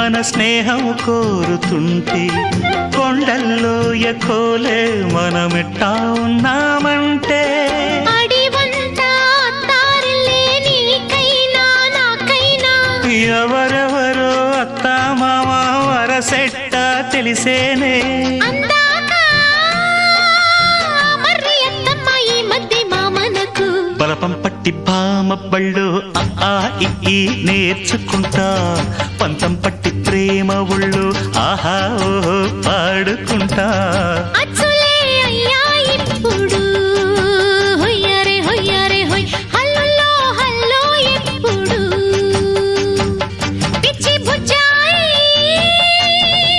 మన స్నేహం కోరుతుంటే కొండల్లో ఎకోలే మనమెట్టా ఉన్నామంటే ఎవరెవరో అత్తా మామ వరసెట్ట తెలిసేనే బలపం పట్టి భామ బళ్ళు ఆ ఈ నేర్చుకుంటా పంతం పట్టి ప్రేమ ఒళ్ళు ఆహా ఓహో పాడుకుంటా